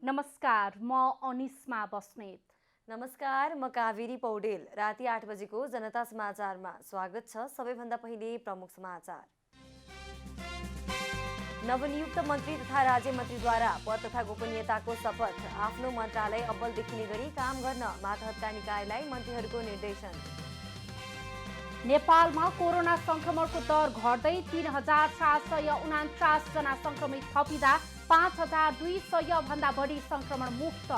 नमस्कार, म अनिस्मा बस्नेत। नमस्कार, म कावेरी पौडेल। राति 8 बजेको जनता समाचारमा स्वागत छ। सबैभन्दा पहिले प्रमुख समाचार। नवनियुक्त मन्त्री तथा राज्य मन्त्रीद्वारा पद तथा गोपनीयताको शपथ। आफ्नो मन्त्रालय अब्बल देखिने गरी काम गर्न मातहतका निकायलाई मन्त्रीहरूको निर्देशन। नेपालमा कोरोना संक्रमणको दर घट्दै 3,749 जना संक्रमित थपिँदा 5,200 भन्दा बढी संक्रमण मुक्त।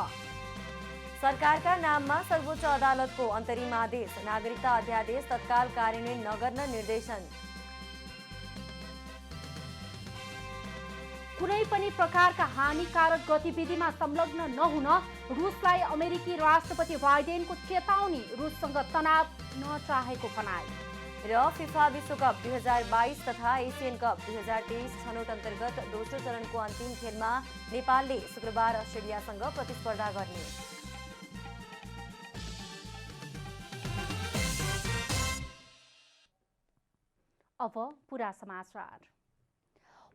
सरकारका नाममा सर्वोच्च अदालतको अन्तरिम आदेश। नागरिकता अध्यादेश तत्काल कार्यान्वयन नगर्न निर्देशन। कुनै पनि प्रकारका हानिकारक गतिविधिमा संलग्न नहुन रुसलाई अमेरिकी राष्ट्रपति बाइडेनको चेतावनी। रुससँग तनाव नचाहेको भनाई। र फिफा विश्वकप 2022 तथा एसियन कप 2023 छनौट अन्तर्गत दोस्रो चरणको अन्तिम खेलमा नेपालले शुक्रबार अस्ट्रेलियासँग प्रतिस्पर्धा गर्ने। अब पूरा समाचार।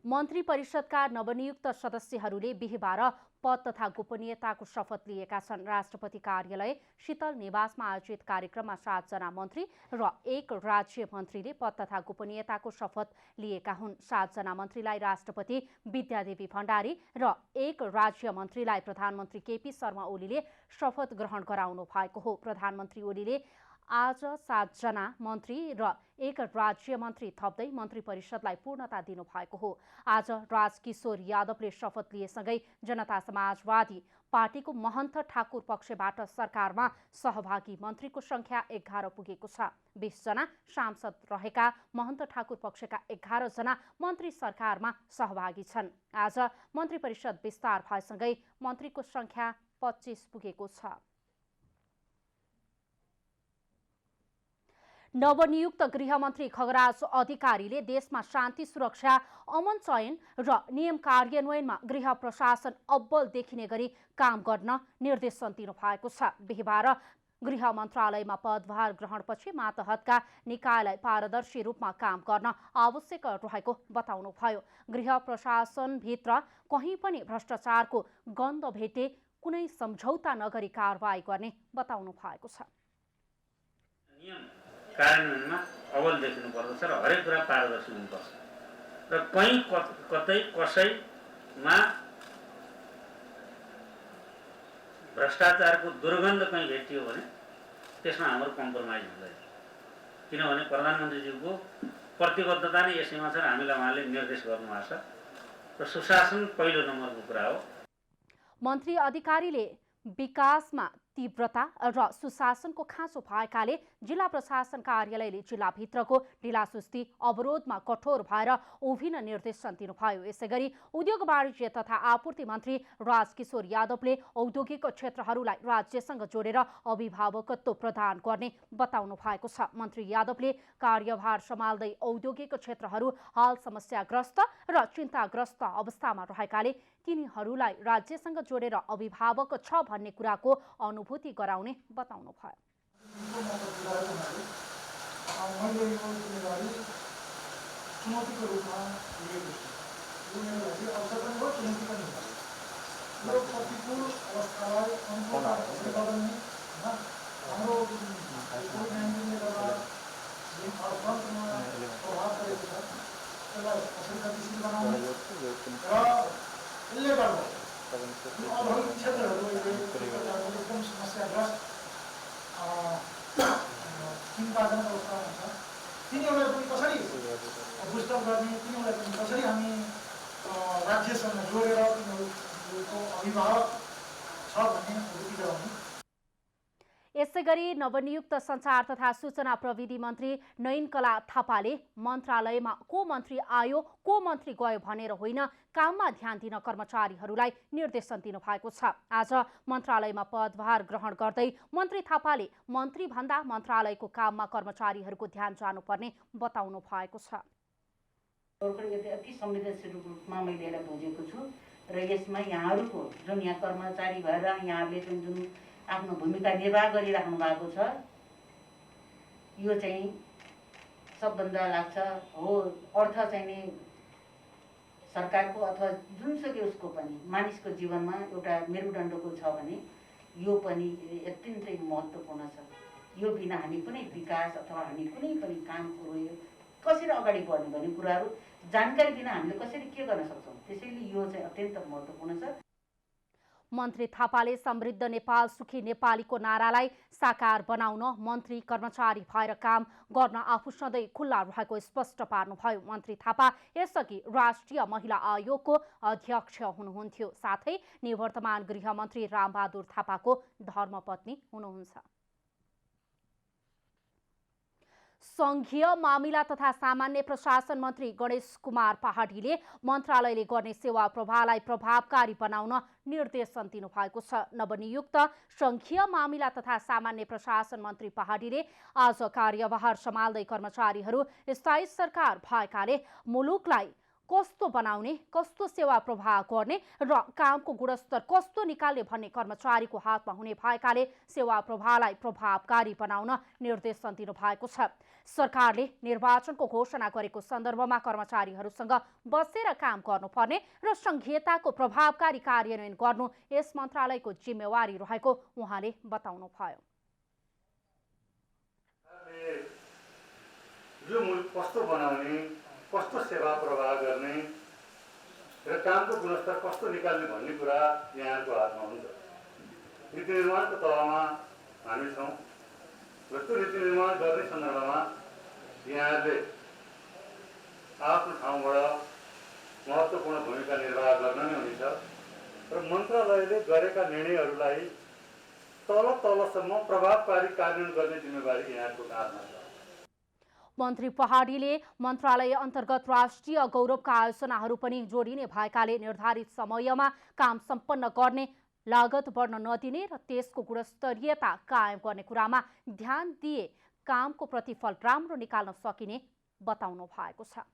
मन्त्री परिषदका नवनियुक्त सदस्यहरूले बिहीबार पद तथा गोपनीयताको शपथ लिएका छन्। राष्ट्रपति कार्यालय शीतल निवासमा आयोजित कार्यक्रममा 7 जना मन्त्री र 1 राज्य मन्त्रीले पद तथा गोपनीयताको शपथ लिएका हुन्। 7 जना मन्त्रीलाई राष्ट्रपति विद्यादेवी भण्डारी र 1 राज्य मन्त्रीलाई प्रधानमन्त्री केपी शर्मा ओलीले शपथ ग्रहण गराउनु भएको हो। प्रधानमन्त्री ओलीले आज 7 जना मन्त्री र 1 राज्य मन्त्री थप्दै मन्त्री परिषदलाई पूर्णता दिनुभएको हो। आज राजकिशोर यादवले शपथ लिएसँगै जनता समाजवादी पार्टीको महन्त ठाकुर पक्षबाट सरकारमा सहभागी मन्त्रीको संख्या 11 पुगेको छ। 20 जना सांसद रहेका महन्त ठाकुर पक्षका 11 जना मन्त्री सरकारमा सहभागी छन्। आज मन्त्री परिषद विस्तार भएसँगै मन्त्रीको संख्या 25 पुगेको छ। नवनियुक्त गृहमन्त्री खगराज अधिकारीले देशमा शान्ति सुरक्षा अमन चयन र नियम कार्यान्वयनमा गृह प्रशासन अब्बल देखिने गरी काम गर्न निर्देशन दिनुभएको छ। बिहीबार गृह मन्त्रालयमा पदभार ग्रहणपछि मातहतका निकायलाई पारदर्शी रूपमा काम गर्न आवश्यक रहेको बताउनुभयो। गृह प्रशासनभित्र कहीँ पनि भ्रष्टाचारको गन्ध भेटे कुनै सम्झौता नगरी कारबाही गर्ने बताउनु भएको छ। कार्यान्वयनमा अव्वल देखिनु पर्दछ र हरेक कुरा पारदर्शी हुनुपर्छ र कहीँ कतै कसैमा भ्रष्टाचारको दुर्गन्ध कहीँ भेटियो भने त्यसमा हाम्रो कम्प्रोमाइज हुँदैन। किनभने प्रधानमन्त्रीज्यूको प्रतिबद्धता नै यसैमा छ र हामीलाई उहाँले निर्देश गर्नुभएको छ र सुशासन पहिलो नम्बरको कुरा हो। मन्त्री अधिकारीले विकासमा तीव्रता र सुशासनको खाँचो भएकाले जिल्ला प्रशासन कार्यालयले जिल्लाभित्रको ढिलासुस्ती अवरोधमा कठोर भएर उभिन निर्देशन दिनुभयो। यसैगरी उद्योग वाणिज्य तथा आपूर्ति मन्त्री राजकिशोर यादवले औद्योगिक क्षेत्रहरूलाई राज्यसँग जोडेर अभिभावकत्व प्रदान गर्ने बताउनु भएको छ। मन्त्री यादवले कार्यभार सम्हाल्दै औद्योगिक क्षेत्रहरू हाल समस्याग्रस्त र चिन्ताग्रस्त अवस्थामा रहेकाले तिनीहरूलाई राज्यसँग जोडेर अभिभावक छ भन्ने कुराको अनुभूति गराउने बताउनु भयो। औद्योगिक क्षेत्रहरू एकदम समस्याग्रस्त चिन्ताजनक अवस्थामा छ। तिनीहरूलाई पनि कसरी बुस्टअप गर्ने, तिनीहरूलाई पनि कसरी हामी राज्यसँग जोडेर तिनीहरूको अभिभावक छ भन्ने अनुभूति गराउने। यसैगरी नवनियुक्त सञ्चार तथा सूचना प्रविधि मन्त्री नयनकला थापाले मन्त्रालयमा को मन्त्री आयो को मन्त्री गयो भनेर होइन, काममा ध्यान दिन कर्मचारीहरूलाई निर्देशन दिनुभएको छ। आज मन्त्रालयमा पदभार ग्रहण गर्दै मन्त्री थापाले मन्त्रीभन्दा मन्त्रालयको काममा कर्मचारीहरूको ध्यान जानुपर्ने बताउनु भएको छ। अति संवेदनशील रूपमा मैले यसलाई बुझेको छु र यसमा यहाँहरूको जुन यहाँ कर्मचारी भएर यहाँले जुन आफ्नो भूमिका निर्वाह गरिराख्नु भएको छ यो चाहिँ सबभन्दा लाग्छ हो अर्थ चाहिँ नि सरकारको अथवा जुनसुकै उसको पनि मानिसको जीवनमा एउटा मेरुदण्डको छ भने यो पनि अत्यन्तै महत्त्वपूर्ण छ। यो बिना हामी कुनै विकास अथवा हामी कुनै पनि काम कुरो कसरी अगाडि बढ्ने भन्ने कुराहरू जानकारी बिना हामीले कसरी के गर्न सक्छौँ। त्यसैले यो चाहिँ अत्यन्त महत्त्वपूर्ण छ। मन्त्री थापाले समृद्ध नेपाल सुखी नेपालीको नारालाई साकार बनाउन मन्त्री कर्मचारी भएर काम गर्न आफू सधैँ खुल्ला रहेको स्पष्ट पार्नुभयो। मन्त्री थापा यसअघि राष्ट्रिय महिला आयोगको अध्यक्ष हुनुहुन्थ्यो, साथै निवर्तमान गृहमन्त्री रामबहादुर थापाको धर्मपत्नी हुनुहुन्छ। संघीय मामिला तथा सामान्य प्रशासन मन्त्री गणेश कुमार पहाडीले मन्त्रालयले गर्ने सेवा प्रवाहलाई प्रभावकारी बनाउन निर्देशन दिनुभएको छ। नवनियुक्त संघीय मामिला तथा सामान्य प्रशासन मन्त्री पहाडीले आज कार्यभार सम्हाल्दै कर्मचारीहरू स्थायी सरकार भएकाले मुलुकलाई कस्तो बनाउने, कस्तो सेवा प्रवाह गर्ने र कामको गुणस्तर कस्तो निकाल्ने भन्ने कर्मचारीको हातमा हुने भएकाले सेवा प्रवाहलाई प्रभावकारी बनाउन निर्देशन दिनुभएको छ। सरकारले निर्वाचनको घोषणा गरेको सन्दर्भमा कर्मचारीहरूसँग बसेर काम गर्नुपर्ने र संघीयताको प्रभावकारी कार्यान्वयन गर्नु यस मन्त्रालयको जिम्मेवारी रहेको उहाँले बताउनुभयो। यो मुलुक कस्तो बनाउने, कस्तो सेवा प्रवाह गर्ने र कामको गुणस्तर कस्तो निकाल्ने भन्ने कुरा यहाँको हातमा हुन्छ। नीति निर्माणको तहमा हामी छौँ र त्यो नीति निर्माण गर्ने सन्दर्भमा यहाँले आफ्नो ठाउँबाट महत्त्वपूर्ण भूमिका निर्वाह गर्न नै हुनेछ र मन्त्रालयले गरेका निर्णयहरूलाई तलसम्म प्रभावकारी कार्यान्वयन गर्ने जिम्मेवारी यहाँको हातमा छ। मन्त्री पहाडीले मन्त्रालय अन्तर्गत राष्ट्रिय गौरवका आयोजनाहरू पनि जोडिने भएकाले निर्धारित समयमा काम सम्पन्न गर्ने, लागत बढ्न नदिने र त्यसको गुणस्तरीयता कायम गर्ने कुरामा ध्यान दिए कामको प्रतिफल राम्रो निकाल्न सकिने बताउनु भएको छ।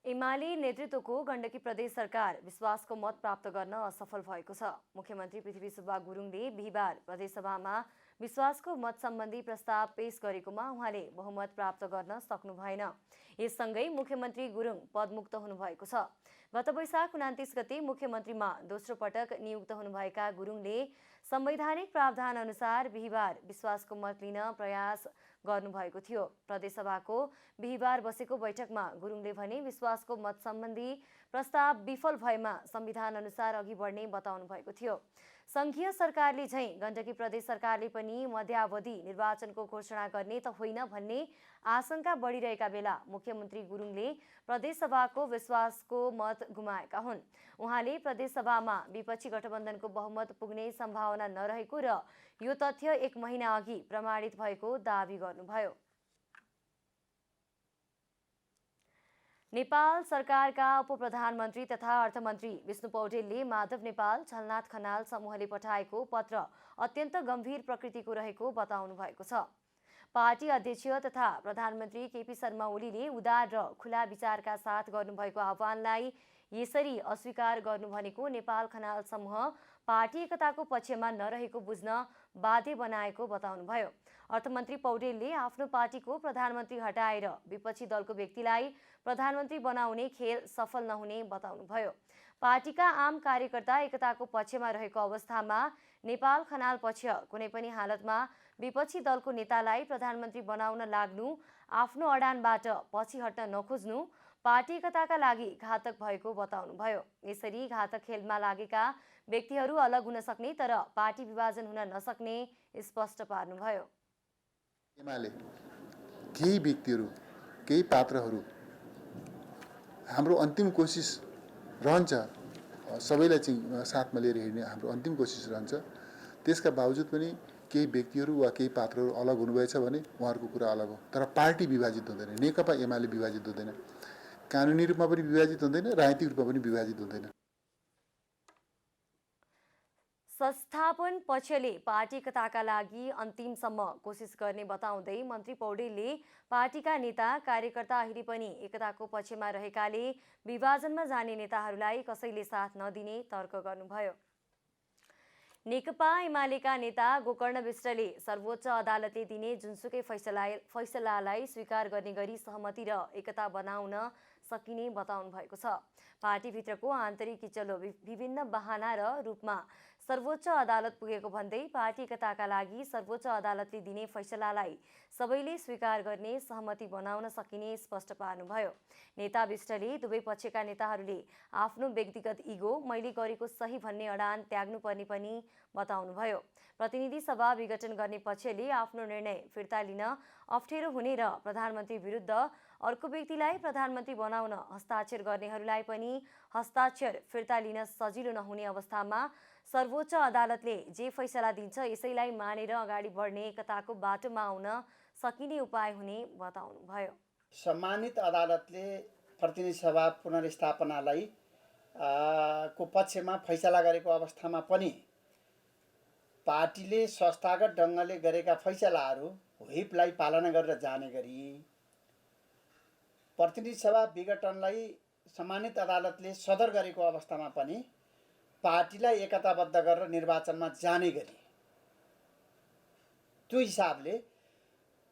एमाले नेतृत्वको गण्डकी प्रदेश सरकार विश्वासको मत प्राप्त गर्न असफल भएको छ। मुख्यमन्त्री पृथ्वीसुब्बा गुरुङले बिहिबार प्रदेशसभामा विश्वासको मत सम्बन्धी प्रस्ताव पेश गरेकोमा उहाँले बहुमत प्राप्त गर्न सक्नु भएन। यससँगै मुख्यमन्त्री गुरुङ पदमुक्त हुनुभएको छ। गत वैशाख 29 गते मुख्यमन्त्रीमा दोस्रो पटक नियुक्त हुनुभएका गुरुङले संवैधानिक प्रावधान अनुसार बिहिबार विश्वासको मत लिन प्रयास गर्नुभएको थियो। प्रदेशसभाको बिहिबार बसेको बैठकमा गुरुङले भने विश्वासको मत सम्बन्धी प्रस्ताव विफल भएमा संविधान अनुसार अघि बढ्ने बताउनु भएको थियो। संघीय सरकारले झैं गण्डकी प्रदेश सरकारले पनि मध्यावधि निर्वाचनको घोषणा गर्ने त होइन भन्ने आशंका बढिरहेका बेला मुख्यमन्त्री गुरुङले प्रदेशसभाको विश्वासको मत गुमाएका हुन्। उहाँले प्रदेशसभामा विपक्षी गठबन्धनको बहुमत पुग्ने सम्भावना नरहेको र यो तथ्य 1 महिना अघि प्रमाणित भएको दावी गर्नुभयो। नेपाल सरकारका उपप्रधानमन्त्री तथा अर्थमन्त्री विष्णु पौडेलले माधव नेपाल, झलनाथ खनाल समूहले पठाएको पत्र अत्यन्त गम्भीर प्रकृतिको रहेको बताउनु भएको छ। पार्टी अध्यक्ष तथा प्रधानमन्त्री केपी शर्मा ओलीले उदार र खुला विचारका साथ गर्नुभएको आह्वानलाई यसरी अस्वीकार गर्नु भनेको नेपाल खनाल समूह पार्टी एकताको पक्षमा नरहेको बुझ्न बाध्य बनाएको बताउनुभयो। अर्थमन्त्री पौडेलले आफ्नो पार्टीको प्रधानमन्त्री हटाएर विपक्षी दलको व्यक्तिलाई प्रधानमन्त्री बनाउने खेल सफल नहुने बताउनुभयो। पार्टीका आम कार्यकर्ता एकताको पक्षमा रहेको अवस्थामा नेपाल खनाल पक्ष कुनै पनि हालतमा विपक्षी दलको नेतालाई प्रधानमन्त्री बनाउन लाग्नु, आफ्नो अडानबाट पछि हट्न नखोज्नु पार्टी एकताका लागि घातक भएको बताउनुभयो। यसरी घातक खेलमा लागेका व्यक्तिहरू अलग हुन सक्ने तर पार्टी विभाजन हुन नसक्ने स्पष्ट पार्नुभयो। एमाले केही व्यक्तिहरू, केही पात्रहरू हाम्रो अन्तिम कोसिस रहन्छ, सबैलाई चाहिँ साथमा लिएर हिँड्ने हाम्रो अन्तिम कोसिस रहन्छ। त्यसका बावजुद पनि केही व्यक्तिहरू वा केही पात्रहरू अलग हुनुभएछ भने उहाँहरूको कुरा अलग हो, तर पार्टी विभाजित हुँदैन। नेकपा एमाले विभाजित हुँदैन, कानुनी रूपमा पनि विभाजित हुँदैन, राजनीतिक रूपमा पनि विभाजित हुँदैन। संस्थापन पक्षले पार्टी एकताका लागि अन्तिमसम्म कोसिस गर्ने बताउँदै मन्त्री पौडेलले पार्टीका नेता कार्यकर्ता अहिले पनि एकताको पक्षमा रहेकाले विभाजनमा जाने नेताहरूलाई कसैले साथ नदिने तर्क गर्नुभयो। नेकपा एमालेका नेता गोकर्ण विष्टले सर्वोच्च अदालतले दिने जुनसुकै फैसलालाई स्वीकार गर्ने गरी सहमति र एकता बनाउन सकिने बताउनु भएको छ। पार्टीभित्रको आन्तरिक किचलो विभिन्न बहाना र रूपमा सर्वोच्च अदालत पुगेको भन्दै पार्टी एकताका लागि सर्वोच्च अदालतले दिने फैसलालाई सबैले स्वीकार गर्ने सहमति बनाउन सकिने स्पष्ट पार्नुभयो। नेता विष्टले दुवै पक्षका नेताहरूले आफ्नो व्यक्तिगत इगो मैले गरेको सही भन्ने अडान त्याग्नुपर्ने पनि बताउनुभयो। प्रतिनिधि सभा विघटन गर्ने पक्षले आफ्नो निर्णय फिर्ता लिन अप्ठ्यारो हुने र प्रधानमन्त्री विरुद्ध अर्को व्यक्तिलाई प्रधानमन्त्री बनाउन हस्ताक्षर गर्नेहरूलाई पनि हस्ताक्षर फिर्ता लिन सजिलो नहुने अवस्थामा सर्वोच्च अदालतले जे फैसला दिन्छ यसैलाई मानेर अगाडि बढ्ने एकताको बाटोमा आउन सकिने उपाय हुने बताउनुभयो। सम्मानित अदालतले प्रतिनिधि सभा पुनर्स्थापनालाई को पक्षमा फैसला गरेको अवस्थामा पनि पार्टीले संस्थागत ढङ्गले गरेका फैसलाहरू व्हिपलाई पालना गरेर जाने गरी प्रतिनिधि सभा विघटनलाई सम्मानित अदालतले सदर गरेको अवस्थामा पनि पार्टीलाई एकताबद्ध गरेर निर्वाचनमा जाने गरी त्यो हिसाबले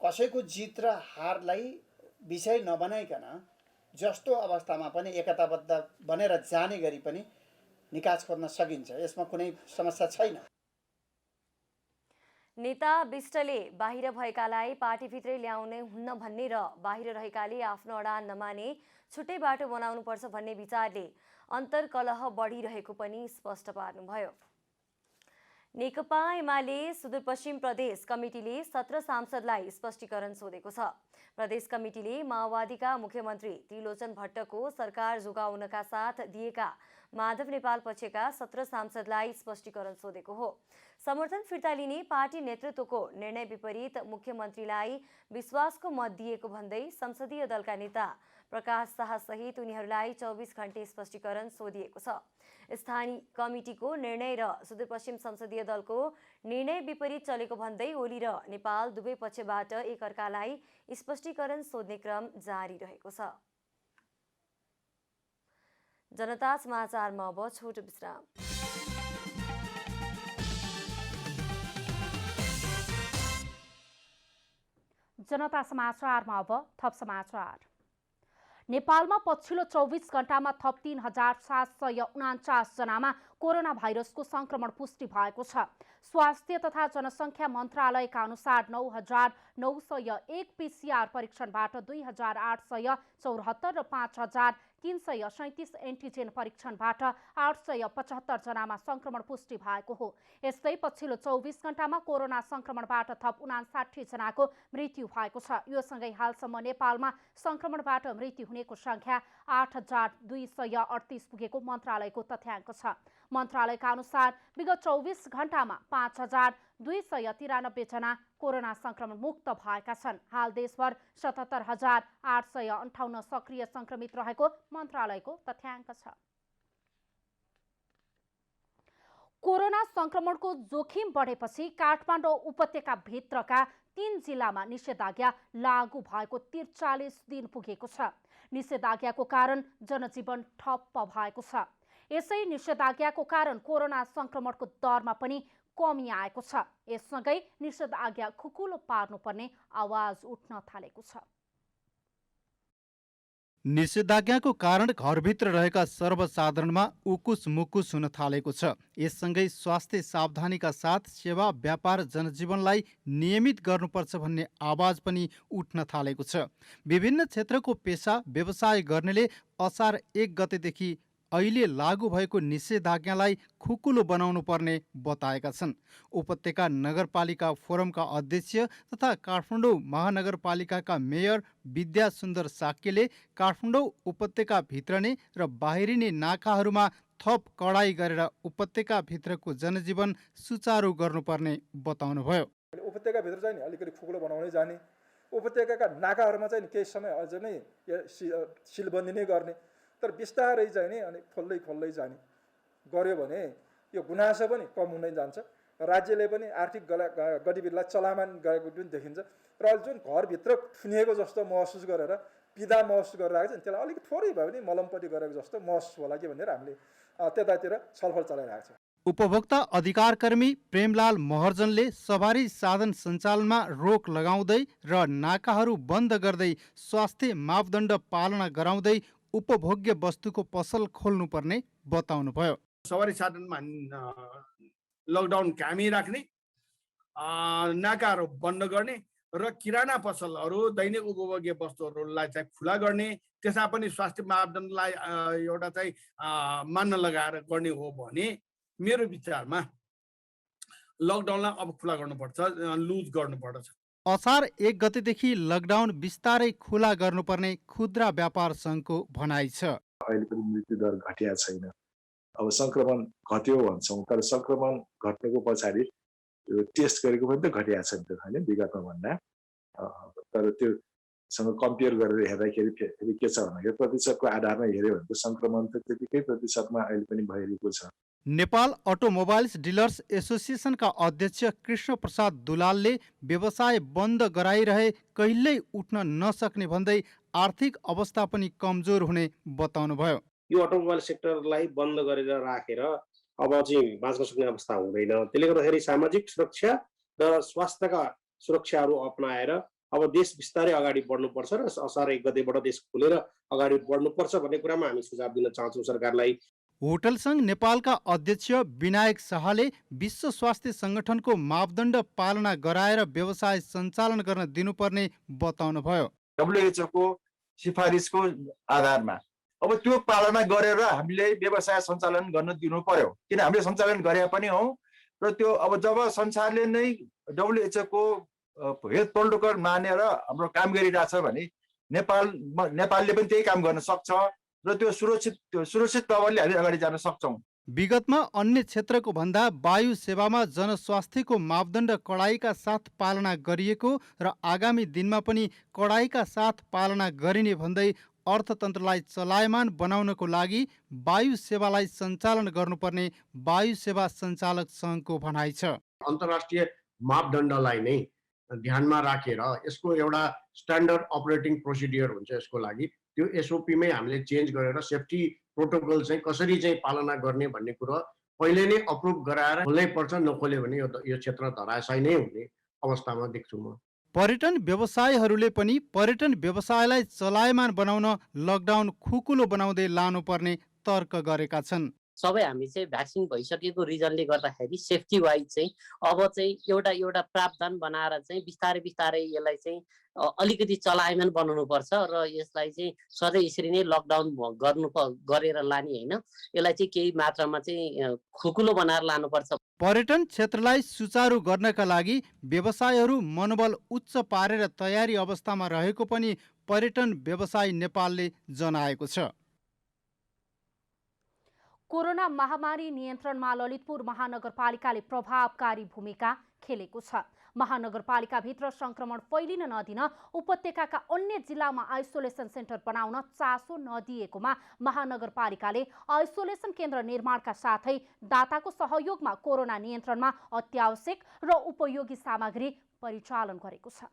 कसैको जित र हारलाई विषय नबनाइकन जस्तो अवस्थामा पनि एकताबद्ध बनेर जाने गरी पनि निकास खोज्न सकिन्छ। यसमा कुनै समस्या छैन। नेता विष्टले बाहिर भएकालाई पार्टीभित्रै ल्याउने हुन्न भन्ने र बाहिर रहेकाले आफ्नो अडान नमाने छुट्टै बाटो बनाउनुपर्छ भन्ने विचारले अन्तर्कलह बढिरहेको पनि स्पष्ट पार्नुभयो। नेकपा एमाले सुदूरपश्चिम प्रदेश कमिटीले 17 सांसदलाई स्पष्टीकरण सोधेको छ। प्रदेश कमिटीले माओवादीका मुख्यमन्त्री त्रिलोचन भट्टको सरकार जोगाउनका साथ दिएका माधव नेपाल पक्षका 17 सांसदलाई स्पष्टीकरण सोधेको हो। समर्थन फिर्ता लिने पार्टी नेतृत्वको निर्णय विपरीत मुख्यमन्त्रीलाई विश्वासको मत दिएको भन्दै संसदीय दलका नेता प्रकाश शाह सहित उनीहरूलाई 24 घण्टे स्पष्टीकरण सोधिएको छ। स्थानीय कमिटीको निर्णय र सुदूरपश्चिम संसदीय दलको निर्णय विपरीत चलेको भन्दै ओली र नेपाल दुवै पक्षबाट एकअर्कालाई स्पष्टीकरण सोध्ने क्रम जारी रहेको छ। जनता समाचारमा अब छोटो विश्राम। जनता समाचारमा अब थप समाचार। नेपालमा पछिल्लो 24 घण्टामा थप 3749 जनामा कोरोना भाइरसको संक्रमण पुष्टि भएको छ। स्वास्थ्य तथा जनसङ्ख्या मन्त्रालयका अनुसार 9901 PCR परीक्षणबाट 2874 र 5337 एन्टिजेन परीक्षणबाट 875 जनामा संक्रमण पुष्टि भएको हो। यस्तै पछिल्लो 24 घण्टामा कोरोना संक्रमणबाट थप 59 जनाको मृत्यु भएको छ। यो सँगै हालसम्म नेपालमा संक्रमणबाट मृत्यु हुनेको संख्या 8238 पुगेको मन्त्रालयको तथ्याङ्क छ। मन्त्रालयका अनुसार विगत 24 घण्टामा 5293 जना कोरोना संक्रमण मुक्त भएका छन्। हाल देशभर 77858 सक्रिय संक्रमित रहेको मन्त्रालयको तथ्याङ्क छ। कोरोना संक्रमणको जोखिम बढेपछि काठमाडौँ उपत्यका भित्रका 3 जिल्लामा निषेधाज्ञा लागू भएको 43 दिन पुगेको छ। निषेधाज्ञाको कारण जनजीवन ठप्प भएको छ। यसै निषेधाज्ञाको कारण कोरोना संक्रमणको दरमा पनि कमी आएको छ। यससँगै निषेधाज्ञा खुकुलो पार्नुपर्ने आवाज उठ्न थालेको छ। निषेधाज्ञाको कारण घरभित्र रहेका सर्वसाधारणमा उकुस मुकुस हुन थालेको छ। यससँगै स्वास्थ्य सावधानीका साथ सेवा व्यापार जनजीवनलाई नियमित गर्नुपर्छ भन्ने आवाज पनि उठ्न थालेको छ। विभिन्न क्षेत्रको पेसा व्यवसाय गर्नेले असार 1 गतेदेखि अहिले लागू भएको निषेधाज्ञालाई खुकुलो बनाउनु पर्ने बताएका छन्। उपत्यका नगरपालिका फोरमका अध्यक्ष तथा काठमाडौँ महानगरपालिकाका मेयर विद्या सुन्दर साक्यले काठमाडौँ उपत्यका भित्रने र बाहिरिने नाकाहरूमा थप कडाई गरेर उपत्यका भित्रको जनजीवन सुचारू गर्नुपर्ने बताउनुभयो। उपत्यकाभित्र चाहिँ अलिकति खुकुलो बनाउनै जाने, उपत्यकाका नाकाहरूमा चाहिँ केही समय अझ नै सिलबन्दी नै गर्ने, तर बिस्तारै चाहिँ नि अनि खोल्दै जाने गर्यो भने यो गुनासो पनि कम हुँदै जान्छ। राज्यले पनि आर्थिक गतिविधिलाई चलामान गरेको पनि देखिन्छ र जुन घरभित्र थुनिएको जस्तो महसुस गरेर पीडा महसुस गरिरहेको छ नि त्यसलाई अलिक थोरै भए पनि मलमपट्टि गरेको जस्तो महसुस होला कि भनेर हामीले त्यतातिर छलफल चलाइरहेको छ। उपभोक्ता अधिकार कर्मी प्रेमलाल महर्जनले सवारी साधन सञ्चालनमा रोक लगाउँदै र नाकाहरू बन्द गर्दै स्वास्थ्य मापदण्ड पालना गराउँदै उपभोग्य वस्तुको पसल खोल्नुपर्ने बताउनुभयो। सवारी साधनमा लकडाउन कायमै राख्ने, नाकाहरू बन्द गर्ने र किराना पसलहरू दैनिक उपभोग्य वस्तुहरूलाई चाहिँ खुला गर्ने, त्यसमा पनि स्वास्थ्य मापदण्डलाई एउटा चाहिँ मान्न लगाएर गर्ने हो भने मेरो विचारमा लकडाउनलाई अब खुला गर्नुपर्छ, लुज गर्नुपर्छ। असार 1 गतेदेखि लकडाउन बिस्तारै खुला गर्नुपर्ने खुद्रा व्यापार सङ्घको भनाइ छ। अहिले पनि मृत्युदर घटिया छैन। अब सङ्क्रमण घट्यो भन्छौँ, तर सङ्क्रमण घट्नुको पछाडि टेस्ट गरेको पनि त घटिया छ नि त होइन विगतमा भन्दा। तर त्योसँग कम्पेयर गरेर हेर्दाखेरि फेरि के छ भन्दाखेरि प्रतिशतको आधारमा हेऱ्यो भने त सङ्क्रमण त त्यतिकै प्रतिशतमा अहिले पनि भइरहेको छ। नेपाल अटोमोबाइल्स डिलर्स एसोसिएसनका अध्यक्ष कृष्ण प्रसाद दुलालले व्यवसाय बन्द गराइरहे कहिल्यै उठ्न नसक्ने भन्दै आर्थिक अवस्था पनि कमजोर हुने बताउनुभयो। यो अटोमोबाइल सेक्टरलाई बन्द गरेर राखेर अब चाहिँ बाँच्न सक्ने अवस्था हुँदैन। त्यसले गर्दाखेरि सामाजिक सुरक्षा र स्वास्थ्यका सुरक्षाहरू अपनाएर अब देश बिस्तारै अगाडि बढ्नुपर्छ र असार 1 गतेबाट देश खुलेर अगाडि बढ्नुपर्छ भन्ने कुरामा हामी सुझाव दिन चाहन्छौँ सरकारलाई। होटल सङ्घ नेपालका अध्यक्ष विनायक शाहले विश्व स्वास्थ्य सङ्गठनको मापदण्ड पालना गराएर व्यवसाय सञ्चालन गर्न दिनुपर्ने बताउनुभयो। WHO को सिफारिसको आधारमा अब त्यो पालना गरेर हामीले व्यवसाय सञ्चालन गर्न दिनु पर्यो, किन हामीले सञ्चालन गरे पनि हौ र त्यो अब जब संसारले नै WHO को हेल्थ प्रोटोकल मानेर हाम्रो काम गरिरहेछ भने नेपालले पनि त्यही काम गर्न सक्छ र त्यो सुरक्षित तवरले हामी अगाडि जान सक्छौँ। विगतमा अन्य क्षेत्रको भन्दा वायु सेवामा जनस्वास्थ्यको मापदण्ड कडाइका साथ पालना गरिएको र आगामी दिनमा पनि कडाइका साथ पालना गरिने भन्दै अर्थतन्त्रलाई चलायमान बनाउनको लागि वायु सेवालाई सञ्चालन गर्नुपर्ने वायु सेवा सञ्चालक सङ्घको भनाइ छ। अन्तर्राष्ट्रिय मापदण्डलाई नै ध्यानमा राखेर यसको एउटा स्ट्यान्डर्ड अपरेटिङ प्रोसिडियर हुन्छ, यसको लागि त्यो एसओपीमै हामीले चेन्ज गरेर सेफ्टी प्रोटोकल चाहिँ कसरी चाहिँ पालना गर्ने भन्ने कुरो पहिले नै अप्रुभ गराएर खोल्नै पर्छ। नखोल्यो भने यो क्षेत्र धराशायी नै हुने अवस्थामा देख्छु म। पर्यटन व्यवसायीहरूले पनि पर्यटन व्यवसायलाई चलायमान बनाउन लकडाउन खुकुलो बनाउँदै लानुपर्ने तर्क गरेका छन्। सबै हामी चाहिँ भ्याक्सिन भइसकेको रिजनले गर्दाखेरि सेफ्टी वाइज चाहिँ अब चाहिँ एउटा प्रावधान बनाएर चाहिँ बिस्तारै यसलाई चाहिँ अलिकति चलायमान बनाउनुपर्छ र यसलाई चाहिँ सधैँ यसरी नै लकडाउन गरेर लाने होइन, यसलाई चाहिँ केही मात्रामा चाहिँ खुकुलो बनाएर लानुपर्छ। पर्यटन क्षेत्रलाई सुचारू गर्नका लागि व्यवसायहरू मनोबल उच्च पारेर तयारी अवस्थामा रहेको पनि पर्यटन व्यवसाय नेपालले जनाएको छ। कोरोना महामारी नियन्त्रणमा ललितपुर महानगरपालिकाले प्रभावकारी भूमिका खेलेको छ। महानगरपालिकाभित्र संक्रमण फैलिन नदिन उपत्यकाका अन्य जिल्लामा आइसोलेसन सेन्टर बनाउन चासो नदिएकोमा महानगरपालिकाले आइसोलेसन केन्द्र निर्माणका साथै दाताको सहयोगमा कोरोना नियन्त्रणमा अत्यावश्यक र उपयोगी सामग्री परिचालन गरेको छ।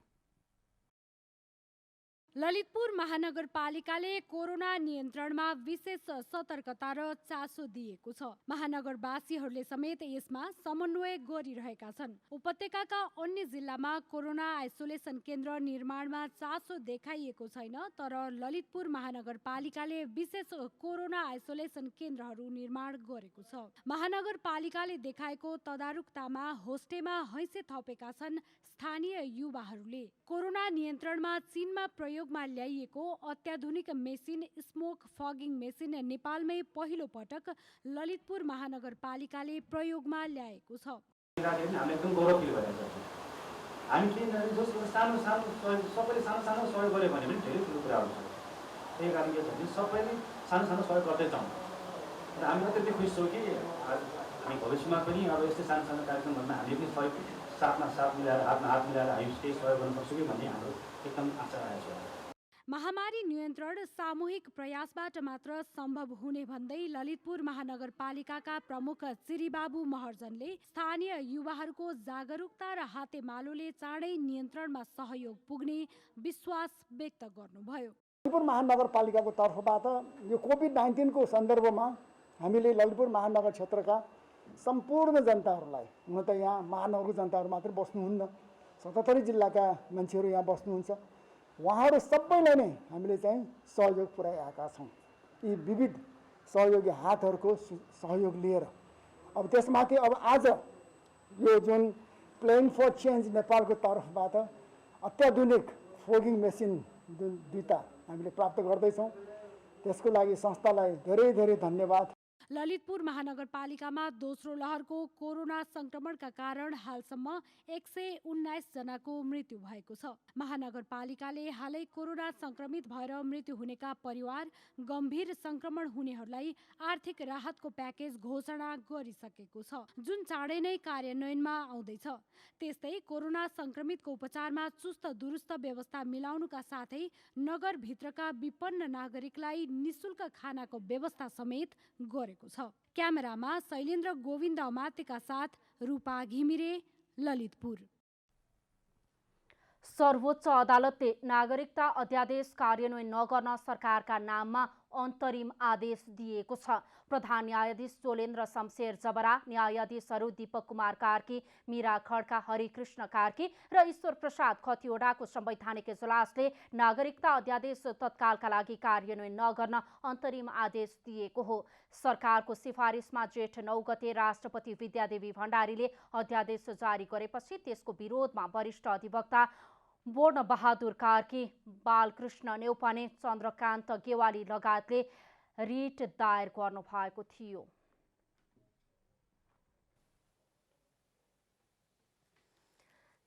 ललितपुर महानगरपालिकाले कोरोना नियन्त्रणमा विशेष सतर्कता र चासो दिएको छ। महानगरवासीहरूले समेत यसमा समन्वय गरिरहेका छन्। उपत्यकाका अन्य जिल्लामा कोरोना आइसोलेसन केन्द्र निर्माणमा चासो देखाइएको छैन, तर ललितपुर महानगरपालिकाले विशेष कोरोना आइसोलेसन केन्द्रहरू निर्माण गरेको छ। महानगरपालिकाले देखाएको तदारुकतामा होस्टेमा हैसे थपेका छन् स्थानीय युवाहरूले। कोरोना नियन्त्रणमा चीनमा प्रयोगमा ल्याइएको अत्याधुनिक मेसिन स्मोक फगिङ मेसिन नेपालमै पहिलो पटक ललितपुर महानगरपालिकाले प्रयोगमा ल्याएको छ। हामीले एकदम गौरव फिल भइरहेको छ। हामीले जसले सानो सबैले सानो सहयोग गर्यो भने पनि धेरै ठुलो कुरा हुन्छ। त्यही कारण के छ भने सबैले सानो सहयोग गर्दै जाउँ र हामी अत्यन्तै खुसी छौँ कि हामी भविष्यमा पनि अब यस्तै सानो कार्यक्रमहरूमा हामीले पनि सहयोग साथ मिलाएर हातमा हात मिलाएर हामी केही सहयोग गर्न सक्छौँ कि भन्ने हाम्रो एकदम आशा रहेको छ। महामारी नियन्त्रण सामूहिक प्रयासबाट मात्र सम्भव हुने भन्दै ललितपुर महानगरपालिकाका प्रमुख चिरीबाबु महर्जनले स्थानीय युवाहरूको जागरुकता र हातेमालोले चाँडै नियन्त्रणमा सहयोग पुग्ने विश्वास व्यक्त गर्नुभयो। ललितपुर महानगरपालिकाको तर्फबाट यो कोभिड-19 को सन्दर्भमा हामीले ललितपुर महानगर क्षेत्रका सम्पूर्ण जनताहरूलाई, हुन त यहाँ महानगरको जनताहरू मात्रै बस्नुहुन्न, 77 जिल्लाका मान्छेहरू यहाँ बस्नुहुन्छ, उहाँहरू सबैलाई नै हामीले चाहिँ सहयोग पुर्याएका छौँ। यी विविध सहयोगी हातहरूको सहयोग लिएर अब त्यसमाथि अब आज यो जुन प्लेइङ फर चेन्ज नेपालको तर्फबाट अत्याधुनिक फोगिङ मेसिन जुन 2टा हामीले प्राप्त गर्दैछौँ, त्यसको लागि संस्थालाई धेरै धेरै धन्यवाद। ललितपुर महानगरपालिकामा दोस्रो लहरको कोरोना संक्रमणका कारण हालसम्म 119 जनाको मृत्यु भएको छ। महानगरपालिकाले हालै कोरोना संक्रमित भएर मृत्यु हुनेका परिवार, गम्भीर संक्रमण हुनेहरूलाई आर्थिक राहतको प्याकेज घोषणा गरिसकेको छ, जुन चाँडै नै कार्यान्वयनमा आउँदैछ। त्यस्तै कोरोना संक्रमितको उपचारमा चुस्त दुरुस्त व्यवस्था मिलाउनुका साथै नगरभित्रका विपन्न नागरिकलाई निशुल्क खानाको व्यवस्था समेत गरेको छ। क्यामेरामा शैलेन्द्र गोविन्द अमात्यका साथ रूपा घिमिरे, ललितपुर। सर्वोच्च अदालतले नागरिकता अध्यादेश कार्यान्वयन नगर्न सरकारका नाममा अन्तरिम आदेश दिएको छ। प्रधान न्यायाधीश जोलेन्द्र शमशेर जबरा, न्यायाधीशहरू दीपक कुमार कार्की, मीरा खड्का, हरिकृष्ण कार्की र ईश्वर प्रसाद खतिवड़ाको संवैधानिक इजलासले नागरिकता अध्यादेश तत्कालका लागि कार्यान्वयन नगर्न अन्तरिम आदेश दिएको हो। सरकारको सिफारिसमा जेठ 9 गते राष्ट्रपति विद्यादेवी भण्डारीले अध्यादेश जारी गरेपछि त्यसको विरोधमा वरिष्ठ अधिवक्ता बोर्न बहादुर कार्की, बालकृष्ण नेउपाने, चन्द्रकान्त गेवाली लगायतले रिट दायर गर्नु भएको थियो।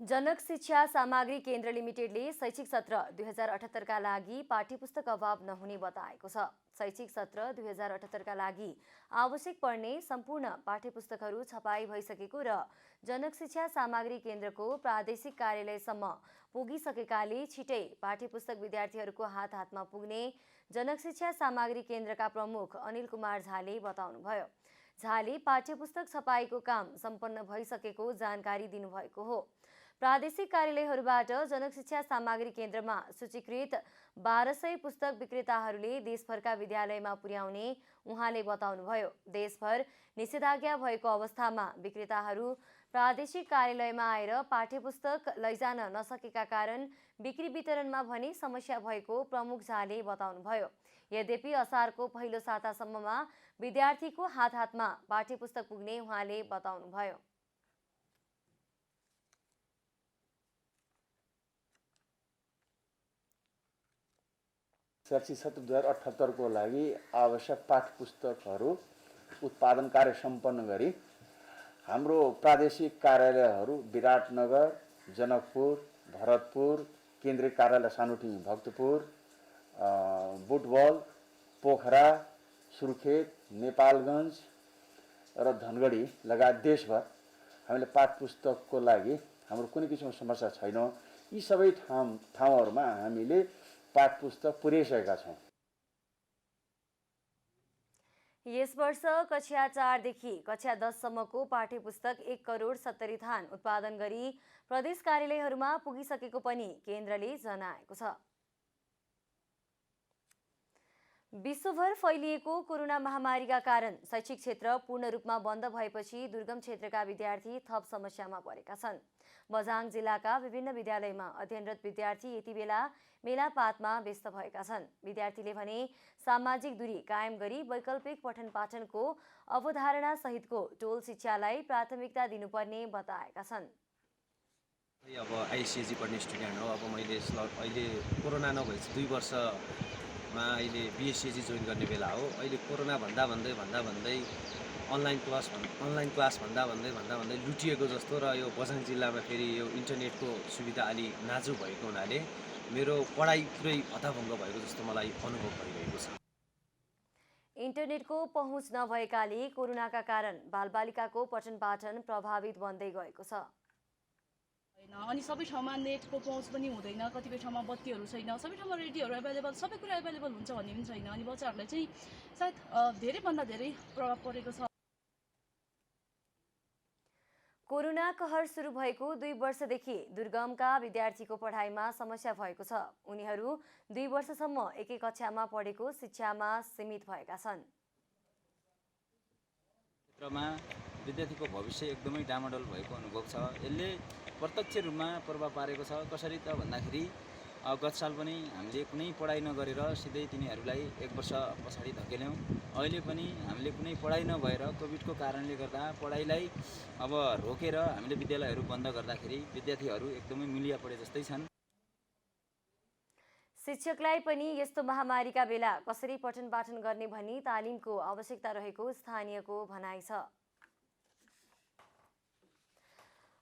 जनक शिक्षा सामग्री केन्द्र लिमिटेडले शैक्षिक सत्र 2078 का लागि पाठ्यपुस्तक अभाव नहुने बताएको छ। शैक्षिक सत्र 2078 का लागि आवश्यक पर्ने सम्पूर्ण पाठ्यपुस्तकहरू छपाई भइसकेको र जनक शिक्षा सामग्री केन्द्रको प्रादेशिक कार्यालयसम्म पुगिसकेकाले छिटै पाठ्यपुस्तक विद्यार्थीहरूको हात हातमा पुग्ने जनक शिक्षा सामग्री केन्द्रका प्रमुख अनिल कुमार झाले बताउनुभयो। झाले पाठ्यपुस्तक छपाईको काम सम्पन्न भइसकेको जानकारी दिनुभएको हो। प्रादेशिक कार्यालयहरूबाट जनक शिक्षा सामग्री केन्द्रमा सूचीकृत 1200 पुस्तक विक्रेताहरूले देशभरका विद्यालयमा पुर्याउने उहाँले बताउनुभयो। देशभर निषेधाज्ञा भएको अवस्थामा विक्रेताहरू प्रादेशिक कार्यालयमा आएर पाठ्यपुस्तक लैजान नसकेका कारण बिक्री वितरणमा भने समस्या भएको प्रमुख झाले बताउनुभयो। यद्यपि असारको पहिलो सातासम्ममा विद्यार्थीको हात हातमा पाठ्यपुस्तक पुग्ने उहाँले बताउनुभयो। शैक्षिक सत्र 2078 को लागि आवश्यक पाठ्यपुस्तकहरू उत्पादन कार्य सम्पन्न गरी हाम्रो प्रादेशिक कार्यालयहरू विराटनगर, जनकपुर, भरतपुर, केन्द्रीय कार्यालय सानुटिङ भक्तपुर, बुटवल, पोखरा, सुर्खेत, नेपालगञ्ज र धनगढी लगायत देशभर हामीले पाठ्यपुस्तकको लागि हाम्रो कुनै किसिमको समस्या छैन। यी सबै ठाउँहरूमा हामीले पाठ्यपुस्तक पुर्याइसकेका छौँ। यस वर्ष कक्षा 4 देखि कक्षा 10 सम्मको पाठ्यपुस्तक 1,70,00,000 थान उत्पादन गरी प्रदेश कार्यालयहरूमा पुगिसकेको पनि केन्द्रले जनाएको छ। विश्वभर फैलिएको कोरोना महामारीका कारण शैक्षिक क्षेत्र पूर्ण रूपमा बन्द भएपछि दुर्गम क्षेत्रका विद्यार्थी थप समस्यामा परेका छन्। बझाङ जिल्लाका विभिन्न विद्यालयमा अध्ययनरत विद्यार्थी यति बेला मेलापातमा व्यस्त भएका छन्। विद्यार्थीले भने सामाजिक दूरी कायम गरी वैकल्पिक पठन पाठनको अवधारणा सहितको टोल शिक्षालाई प्राथमिकता दिनुपर्ने बताएका छन्। अब आइसिएसई पढ्ने स्टुडेन्ट हो। अब मैले अहिले कोरोना नभएपछि 2 वर्षमा अहिले बिएससिएसई जोइन गर्ने बेला हो। अहिले कोरोना भन्दै अनलाइन क्लास भन्दै लुटिएको जस्तो र यो बझाङ जिल्लामा फेरि यो इन्टरनेटको सुविधा अलि नाजुक भएको हुनाले मेरो पढाइ पुरै हताभङ्ग भएको जस्तो मलाई अनुभव भइरहेको छ। इन्टरनेटको पहुँच नभएकाले कोरोनाका कारण बालबालिकाको पठन पाठन प्रभावित बन्दै गएको छ। अनि सबै ठाउँमा नेटको पहुँच पनि हुँदैन, कतिपय ठाउँमा बत्तीहरू छैन, सबै ठाउँमा रेडियोहरू एभाइलेबल, सबै कुरा एभाइलेबल हुन्छ भन्ने पनि छैन। अनि बच्चाहरूलाई चाहिँ सायद धेरैभन्दा धेरै प्रभाव परेको छ। कोरोना कहर सुरु भएको 2 वर्षदेखि दुर्गमका विद्यार्थीको पढाइमा समस्या भएको छ। उनीहरू 2 वर्षसम्म एकै कक्षामा पढेको शिक्षामा सीमित भएका छन्। क्षेत्रमा विद्यार्थीको भविष्य एकदमै डामाडोल भएको अनुभव छ। यसले प्रत्यक्ष रूपमा प्रभाव पारेको छ। कसरी त भन्दाखेरि गत साल पनि हामीले कुनै पढाइ नगरेर सिधै तिनीहरूलाई 1 वर्ष पछाडि धकेल्यौँ। अहिले पनि हामीले कुनै पढाइ नभएर कोभिडको कारणले गर्दा पढाइलाई अब रोकेर हामीले विद्यालयहरू बन्द गर्दाखेरि विद्यार्थीहरू एकदमै मिलिया परे जस्तै छन्। शिक्षकलाई पनि यस्तो महामारीका बेला कसरी पठन पाठन गर्ने भनी तालिमको आवश्यकता रहेको स्थानीयको भनाइ छ।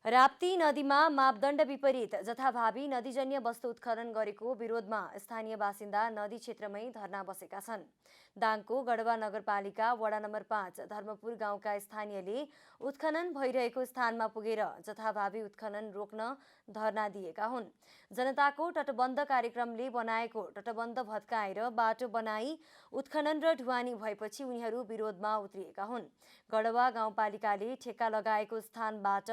राप्ती नदीमा मापदण्ड विपरीत जथाभावी नदीजन्य वस्तु उत्खनन गरेको विरोधमा स्थानीय बासिन्दा नदी क्षेत्रमै धरना बसेका छन्। दाङको गढवा नगरपालिका वडा नम्बर 5 धर्मपुर गाउँका स्थानीयले उत्खनन भइरहेको स्थानमा पुगेर जथाभावी उत्खनन रोक्न धरना दिएका हुन्। जनताको तटबन्ध कार्यक्रमले बनाएको तटबन्ध भत्काएर बाटो बनाई उत्खनन र ढुवानी भएपछि उनीहरू विरोधमा उत्रिएका हुन्। गढवा गाउँपालिकाले ठेक्का लगाएको स्थानबाट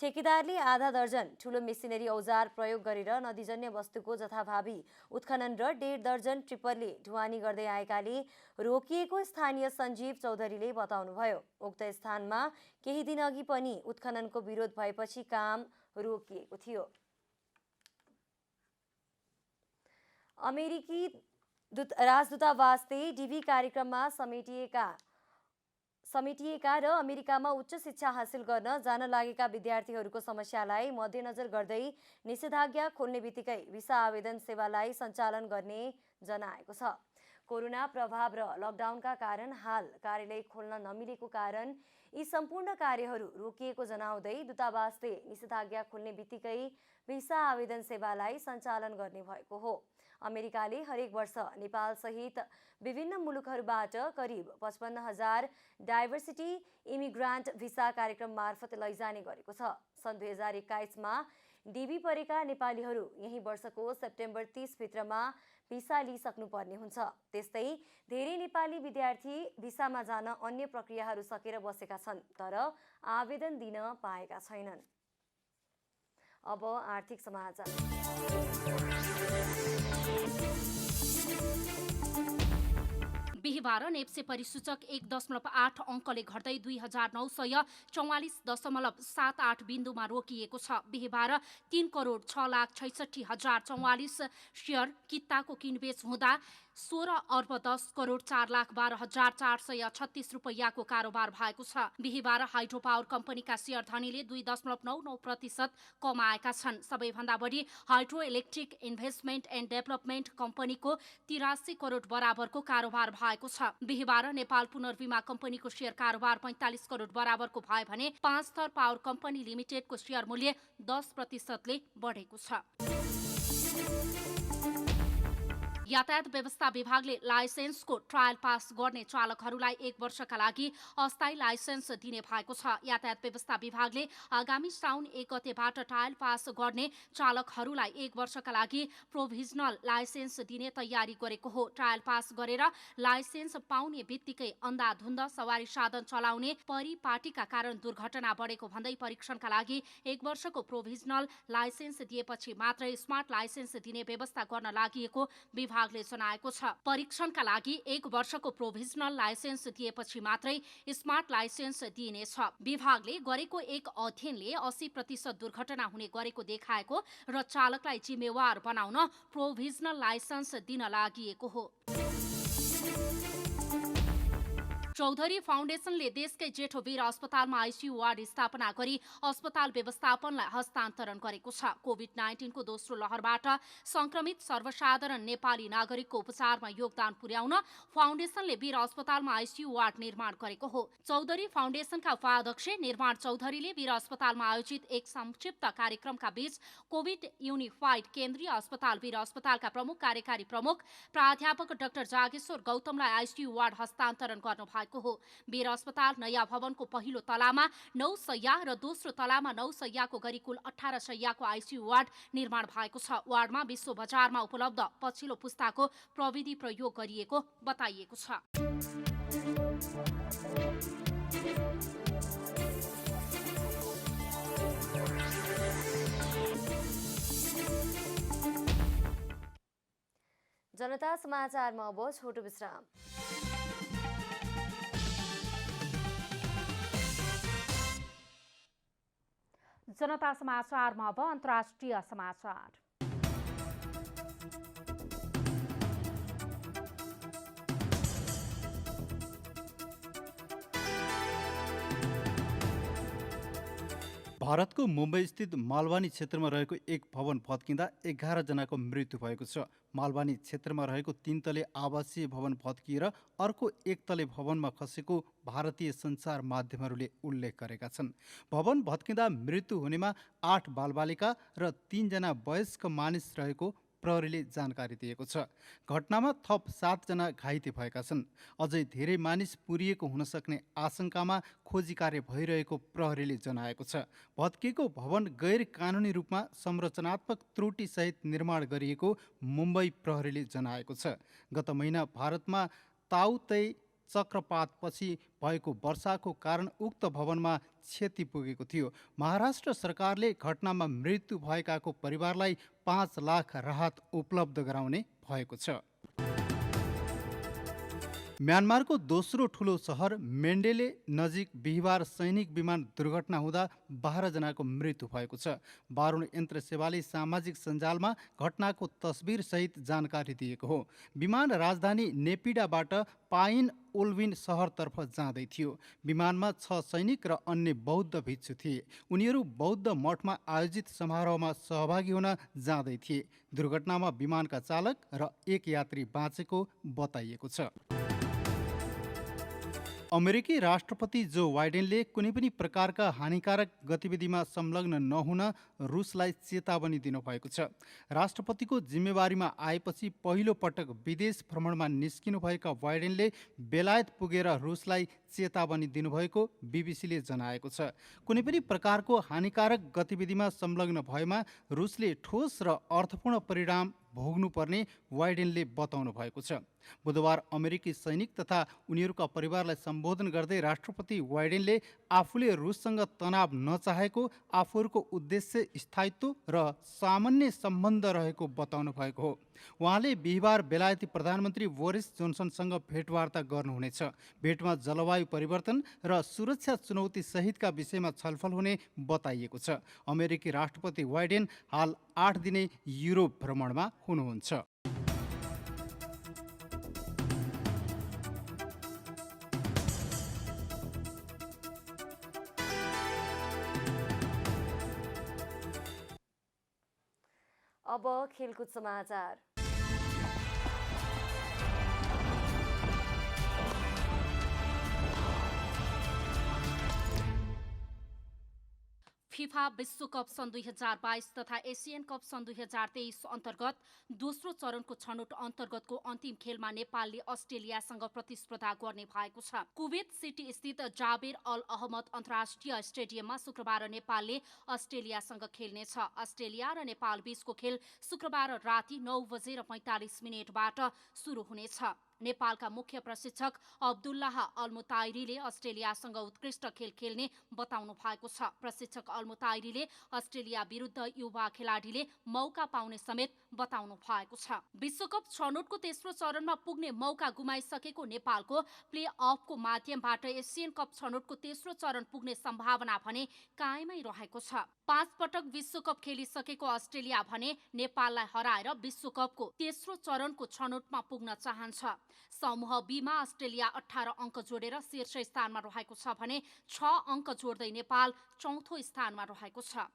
ठेकेदारले आधा दर्जन ठूलो मेसिनरी औजार प्रयोग गरेर नदीजन्य वस्तुको जथाभावी उत्खनन र 1.5 दर्जन ट्रिपरले ढुवानी गर्दै आएकाले रोकिएको स्थानीय सञ्जीव चौधरीले बताउनुभयो। उक्त स्थानमा केही दिन अघि पनि उत्खननको विरोध भएपछि काम रोकिएको थियो। अमेरिकी राजदूतावासले डिभी कार्यक्रममा समेटिएका र अमेरिकामा उच्च शिक्षा हासिल गर्न जान लागेका विद्यार्थीहरूको समस्यालाई मध्यनजर गर्दै निषेधाज्ञा खोल्ने बित्तिकै भिसा आवेदन सेवालाई सञ्चालन गर्ने जनाएको छ। कोरोना प्रभाव र लकडाउनका कारण हाल कार्यालय खोल्न नमिलेको कारण यी सम्पूर्ण कार्यहरू रोकिएको जनाउँदै दूतावासले निषेधाज्ञा खोल्ने बित्तिकै भिसा आवेदन सेवालाई सञ्चालन गर्ने भएको हो। अमेरिकाले हरेक वर्ष नेपाल सहित विभिन्न मुलुकहरूबाट करिब 55,000 डाइभर्सिटी इमिग्रान्ट भिसा कार्यक्रम मार्फत लैजाने गरेको छ। सन् 2021 डिबी परेका नेपालीहरू यही वर्षको सेप्टेम्बर 30 भित्रमा भिसा लिइसक्नुपर्ने हुन्छ। त्यस्तै धेरै नेपाली विद्यार्थी भिसामा जान अन्य प्रक्रियाहरू सकेर बसेका छन् तर आवेदन दिन पाएका छैनन्। अब आर्थिक समाचार। बिहिबार नेप्से परिसूचक 1.8 अङ्कले घट्दै 2944.78 बिन्दुमा रोकिएको छ। बिहिबार 3,06,66,044 सेयर किताको किनबेच हुँदा 16,10,04,12,436 रुपैयाँको कारोबार भएको छ। बिहिबार हाइड्रो पावर कम्पनीका सेयर धनीले 2.99% कमाएका छन्। सबैभन्दा बढी hydro electric investment and development कम्पनीको 83 करोड बराबरको कारोबार भएको छ। बिहिबार नेपाल पुनर्विमा कम्पनीको सेयर कारोबार 45 करोड बराबरको भयो भने 5 थर पावर कम्पनी लिमिटेडको सेयर मूल्य 10% बढेको छ। यातायात व्यवस्था विभागले लाइसेन्सको ट्रायल पास गर्ने चालकहरूलाई 1 वर्षका लागि अस्थायी लाइसेन्स दिने भएको छ। यातायात व्यवस्था विभागले आगामी साउन 1 गतेबाट ट्रायल पास गर्ने चालकहरूलाई 1 वर्षका लागि प्रोभिजनल लाइसेन्स दिने तयारी गरेको हो। ट्रायल पास गरेर लाइसेन्स पाउने बित्तिकै अन्धाधुन्ध सवारी साधन चलाउने परिपाटीका कारण दुर्घटना बढेको भन्दै परीक्षणका लागि 1 वर्षको प्रोभिजनल लाइसेन्स दिएपछि मात्रै स्मार्ट लाइसेन्स दिने व्यवस्था गर्न लागि विभागले जनाएको छ। परीक्षणका लागि 1 वर्षको प्रोभिजनल लाइसेन्स दिएपछि मात्रै स्मार्ट लाइसेन्स दिइनेछ। विभागले गरेको एक अध्ययनले 80% दुर्घटना हुने गरेको देखाएको र चालकलाई जिम्मेवार बनाउन प्रोभिजनल लाइसेन्स दिन लागि हो। चौधरी फाउन्डेसनले देशकै जेठो वीर अस्पतालमा आइसियु वार्ड स्थापना गरी अस्पताल व्यवस्थापनलाई हस्तान्तरण गरेको छ। कोभिड-19 को दोस्रो लहरबाट संक्रमित सर्वसाधारण नेपाली नागरिकको उपचारमा योगदान पुर्याउन फाउन्डेसनले वीर अस्पतालमा आइसियु वार्ड निर्माण गरेको हो। चौधरी फाउन्डेसनका उपाध्यक्ष निर्माण चौधरीले वीर अस्पतालमा आयोजित एक संक्षिप्त कार्यक्रमका बीच कोभिड युनिफाइड केन्द्रीय अस्पताल वीर अस्पतालका प्रमुख कार्यकारी प्रमुख प्राध्यापक डाक्टर जागेश्वर गौतमलाई आइसियु वार्ड हस्तान्तरण गर्नुभयो हो। वीर अस्पताल नयाँ भवनको पहिलो तलामा 9 शय्या र दोस्रो तलामा 9 शय्याको गरी कुल 18 शय्याको आइसियु वार्ड निर्माण भएको छ। वार्डमा विश्व बजारमा उपलब्ध पछिल्लो पुस्ताको प्रविधि प्रयोग गरिएको बताइएको छ। जनता समाचारमा अब छोटो विश्राम। जनता समाचारमा अब अन्तर्राष्ट्रिय समाचार। भारतको मुम्बई स्थित मालवानी क्षेत्रमा रहेको एक भवन भत्किँदा 11 जनाको मृत्यु भएको छ। मालवानी क्षेत्रमा रहेको 3 तले आवासीय भवन भत्किएर अर्को 1 तले भवनमा खसेको भारतीय सञ्चार माध्यमहरूले उल्लेख गरेका छन्। भवन भत्किँदा मृत्यु हुनेमा 8 बालबालिका र 3 जना वयस्क मानिस रहेको प्रहरीले जानकारी दिएको छ। घटनामा थप 7 जना घाइते भएका छन्। अझै धेरै मानिस पुरिएको हुन सक्ने आशंकामा खोजी कार्य भइरहेको प्रहरीले जनाएको छ। भत्किएको भवन गैर कानुनी रूपमा संरचनात्मक त्रुटिसहित निर्माण गरिएको मुम्बई प्रहरीले जनाएको छ। गत महिना भारतमा ताउतै चक्रपातपछि भएको वर्षाको कारण उक्त भवनमा क्षति पुगेको थियो। महाराष्ट्र सरकारले घटनामा मृत्यु भएकाको परिवारलाई 5 लाख राहत उपलब्ध गराउने भएको छ। म्यानमारको दोस्रो ठुलो सहर मेन्डेले नजिक बिहिबार सैनिक विमान दुर्घटना हुँदा 12 जनाको मृत्यु भएको छ। बारुण यन्त्र सेवाले सामाजिक सञ्जालमा घटनाको तस्बिरसहित जानकारी दिएको हो। विमान राजधानी नेपिडाबाट पाइन ओल्विन सहरतर्फ जाँदै थियो। विमानमा 6 सैनिक र अन्य बौद्ध भिक्षु थिए। उनीहरू बौद्ध मठमा आयोजित समारोहमा सहभागी हुन जाँदै थिए। दुर्घटनामा विमानका चालक र 1 यात्री बाँचेको बताइएको छ। अमेरिकी राष्ट्रपति जो बाइडेनले कुनै पनि प्रकारका हानिकारक गतिविधिमा संलग्न नहुन रुसलाई चेतावनी दिनुभएको छ। राष्ट्रपतिको जिम्मेवारीमा आएपछि पहिलो पटक विदेश भ्रमणमा निस्किनुभएका बाइडेनले बेलायत पुगेर रुसलाई चेतावनी दिनुभएको बीबीसीले जनाएको छ। कुनै पनि प्रकारको हानिकारक गतिविधिमा संलग्न भएमा रुसले ठोस र अर्थपूर्ण परिणाम भोग्नुपर्ने बाइडेनले बताउनु भएको छ। बुधबार अमेरिकी सैनिक तथा उनीहरूका परिवारलाई सम्बोधन गर्दै राष्ट्रपति बाइडेनले आफूले रुससँग तनाव नचाहेको, आफूहरूको उद्देश्य स्थायित्व र सामान्य सम्बन्ध रहेको बताउनु भएको हो। उहाँले बिहिबार बेलायती प्रधानमन्त्री बोरिस जोन्सनसँग भेटवार्ता गर्नुहुनेछ। भेटमा जलवायु परिवर्तन र सुरक्षा चुनौती सहितका विषयमा छलफल हुने बताइएको छ। अमेरिकी राष्ट्रपति बाइडेन हाल 8 दिने युरोप भ्रमणमा हुनुहुन्छ। अब खेलकुद समाचार। फिफा विश्वकप सन् 2022 तथा एसियन कप सन् 2023 अन्तर्गत दोस्रो चरणको छनौट अन्तर्गतको अन्तिम खेलमा नेपालले अस्ट्रेलियासँग प्रतिस्पर्धा गर्ने भएको छ। कुवेत सिटी स्थित जाबेर अल अहमद अन्तर्राष्ट्रिय स्टेडियममा शुक्रबार नेपालले अस्ट्रेलियासँग खेल्नेछ। अस्ट्रेलिया र नेपाल बीचको खेल शुक्रबार राति 9:45 सुरु हुनेछ। नेपालका मुख्य प्रशिक्षक अब्दुल्लाह अल्मुताइरीले अस्ट्रेलियासँग उत्कृष्ट खेल खेल्ने बताउनु भएको छ। प्रशिक्षक अल्मुताइरीले अस्ट्रेलिया विरुद्ध युवा खेलाडीले मौका पाउने समेत बताउनु भएको छ। विश्वकप छनौटको तेस्रो चरणमा पुग्ने मौका गुमाइसकेको नेपालको प्ले अफको माध्यमबाट एसियन कप छनौटको तेस्रो चरण पुग्ने सम्भावना भने कायमै रहेको छ। 5 पटक विश्वकप खेलिसकेको अस्ट्रेलिया भने नेपाललाई हराएर विश्वकपको तेस्रो चरणको छनौटमा पुग्न चाहन्छ। समूह बीमा अस्ट्रेलिया 18 अङ्क जोडेर शीर्ष स्थानमा रहेको छ भने 6 अङ्क जोड्दै नेपाल चौथो स्थानमा रहेको छ।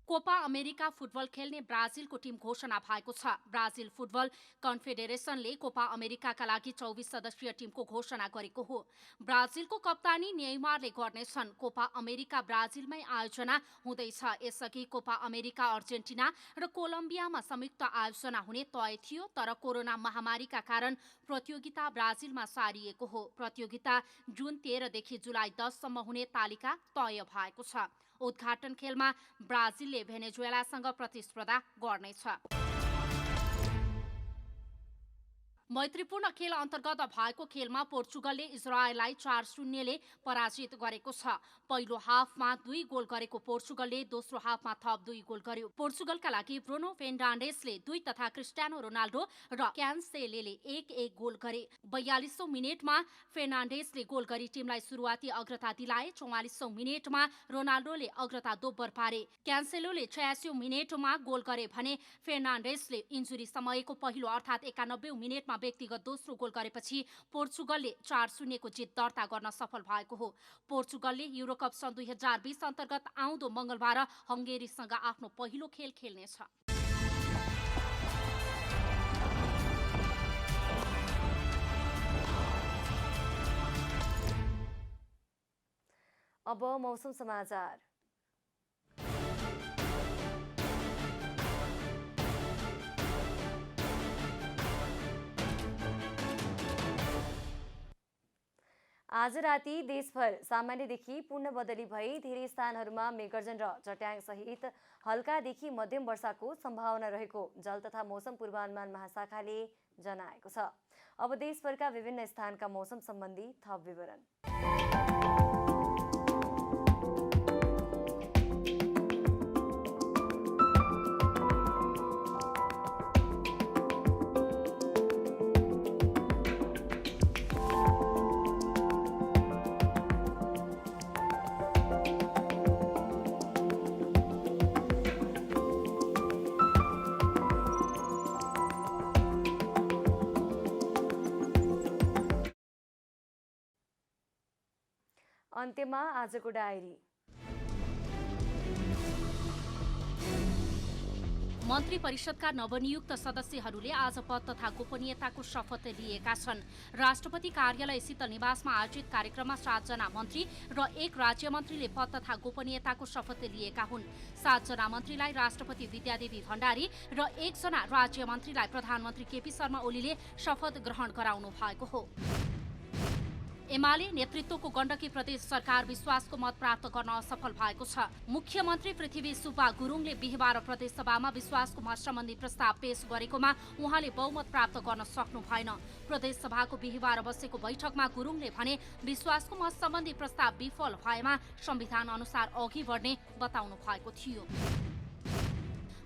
कोपा अमेरिका फुटबल खेल्ने ब्राजिलको टिम घोषणा भएको छ। ब्राजिल फुटबल कन्फेडरेसनले कोपा अमेरिकाका लागि 24 सदस्यीय टिमको घोषणा गरेको हो। ब्राजिलको कप्तानी नेइमारले गर्नेछन्। कोपा अमेरिका ब्राजिलमै आयोजना हुँदैछ। यसअघि कोपा अमेरिका अर्जेन्टिना र कोलम्बियामा संयुक्त आयोजना हुने तय थियो, तर कोरोना महामारीका कारण प्रतियोगिता ब्राजिलमा सारिएको हो। प्रतियोगिता जुन 13 देखि जुलाई 10 सम्म हुने तालिका तय भएको छ। उद्घाटन खेलमा ब्राजिलले भेनेजुएलासँग प्रतिस्पर्धा गर्नेछ। मैत्रीपूर्ण खेल अन्तर्गत भएको खेलमा पोर्चुगलले इजरायललाई 4-0ले पराजित गरेको छ। पहिलो हाफमा 2 गोल गरेको पोर्चुगलले दोस्रो हाफमा थप 2 गोल गर्यो। पोर्चुगलका लागि ब्रुनो फेर्नान्डेसले 2 तथा क्रिस्टियानो रोनाल्डो र क्यान्सेलेले 1-1 गोल गरे। 42औं मिनेटमा फेर्नान्डेसले गोल गरी टिमलाई सुरुवाती अग्रता दिलाए। 44औं मिनेटमा रोनाल्डोले अग्रता दोब्बर पारे। क्यान्सेलोले 86औं मिनेटमा गोल गरे भने फेर्नान्डेसले इन्जुरी समयको पहिलो अर्थात् 91औं मिनेटमा व्यक्तिगत दोस्रो गोल गरेपछि पोर्चुगलले 4-0 को जित दर्ता गर्न सफल भएको हो। पोर्चुगलले युरोकप सन् 2020 अन्तर्गत आउँदो मंगलबार हंगेरीसँग आफ्नो पहिलो खेल खेल्नेछ। अब मौसम समाचार। आज राति देशभर सामान्यदेखि पूर्ण बदली भई धेरै स्थानहरूमा मेघगर्जन र चट्याङ सहित हल्कादेखि मध्यम वर्षाको सम्भावना रहेको जल तथा मौसम पूर्वानुमान महाशाखाले जनाएको छ। अब देशभरका विभिन्न स्थानका मौसम सम्बन्धी थप विवरण। अन्त्यमा आजको डायरी। मन्त्री परिषदका नवनियुक्त सदस्यहरूले आज पद तथा गोपनीयताको शपथ लिएका छन्। राष्ट्रपति कार्यालय शीतल निवासमा आयोजित कार्यक्रममा 7 जना मन्त्री र 1 राज्य मन्त्रीले पद तथा गोपनीयताको शपथ लिएका हुन्। 7 जना मन्त्रीलाई राष्ट्रपति विद्यादेवी भण्डारी र 1 जना राज्य मन्त्रीलाई प्रधानमन्त्री केपी शर्मा ओलीले शपथ ग्रहण गराउनु भएको हो। एमाले नेतृत्वको गण्डकी प्रदेश सरकार विश्वासको मत प्राप्त गर्न असफल भएको छ। मुख्यमन्त्री पृथ्वी सुब्बा गुरुङले बिहीबार प्रदेशसभामा विश्वासको मत सम्बन्धी प्रस्ताव पेश गरेकोमा उहाँले बहुमत प्राप्त गर्न सक्नु भएन। प्रदेशसभाको बिहीबार बसेको बैठकमा गुरुङले भने विश्वासको मत सम्बन्धी प्रस्ताव विफल भएमा संविधान अनुसार अघि बढ्ने बताउनु भएको थियो।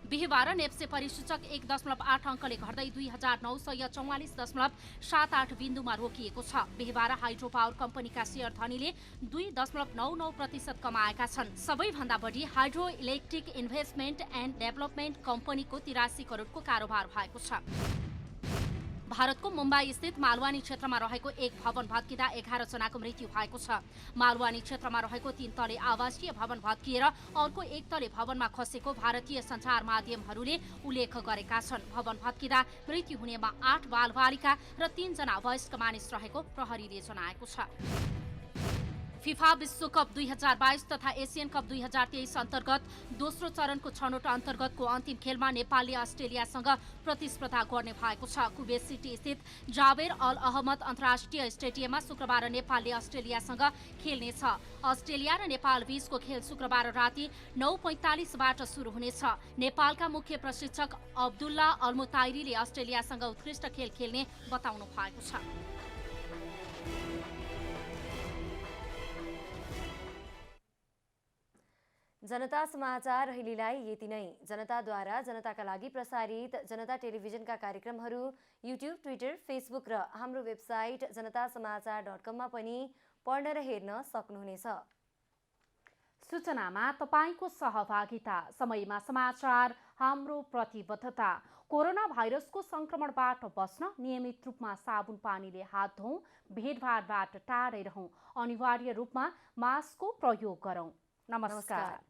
बिहीबार नेप्से परिसूचक 1.8 अङ्कले घट्दै 2944.78 बिन्दुमा रोकिएको छ। बिहीबार हाइड्रो पावर कम्पनीका शेयर धनीले 2.99% कमाएका छन्। सबैभन्दा बढी hydro electric investment and development कम्पनीको 83 करोडको कारोबार भएको छ। भारतको मुम्बई स्थित मालवानी क्षेत्रमा रहेको एक भवन भत्किँदा 11 जनाको मृत्यु भएको छ। मालवानी क्षेत्रमा रहेको 3 तले आवासीय भवन भत्किएर अर्को 1 तले भवनमा खसेको भारतीय सञ्चार माध्यमहरूले उल्लेख गरेका छन्। भवन भत्किँदा मृत्यु हुनेमा 8 बालबालिका र 3 जना वयस्क मानिस रहेको प्रहरीले जनाएको छ। फिफा विश्वकप 2022 तथा एसियन कप 2023 अन्तर्गत दोस्रो चरणको छनौट अन्तर्गतको अन्तिम खेलमा नेपालले अस्ट्रेलियासँग प्रतिस्पर्धा गर्ने भएको छ। कुवेत सिटी स्थित जावेर अल अहमद अन्तर्राष्ट्रिय स्टेडियममा शुक्रबार नेपालले अस्ट्रेलियासँग खेल्नेछ। अस्ट्रेलिया र नेपाल बीचको खेल शुक्रबार राति 9:45बाट सुरु हुनेछ। नेपालका मुख्य प्रशिक्षक अब्दुल्ला अल्मुताइरीले अस्ट्रेलियासँग उत्कृष्ट खेल खेल्ने बताउनु भएको छ। जनता समाचार अहिलेलाई यति नै। जनताद्वारा जनताका लागि प्रसारित जनता टेलिभिजनका कार्यक्रमहरू युट्युब, ट्विटर, फेसबुक र हाम्रो वेबसाइट जनतासमाचार.com मा पनि पढ्न र हेर्न सक्नुहुनेछ। सूचनामा तपाईको सहभागिता, समयमा समाचार हाम्रो प्रतिबद्धता। कोरोना भाइरसको संक्रमणबाट बच्न नियमित रूपमा साबुन पानीले हात धौँ, भिडभाडबाट टाढै रहौँ, अनिवार्य रूपमा मास्कको प्रयोग गरौँ। नमस्कार।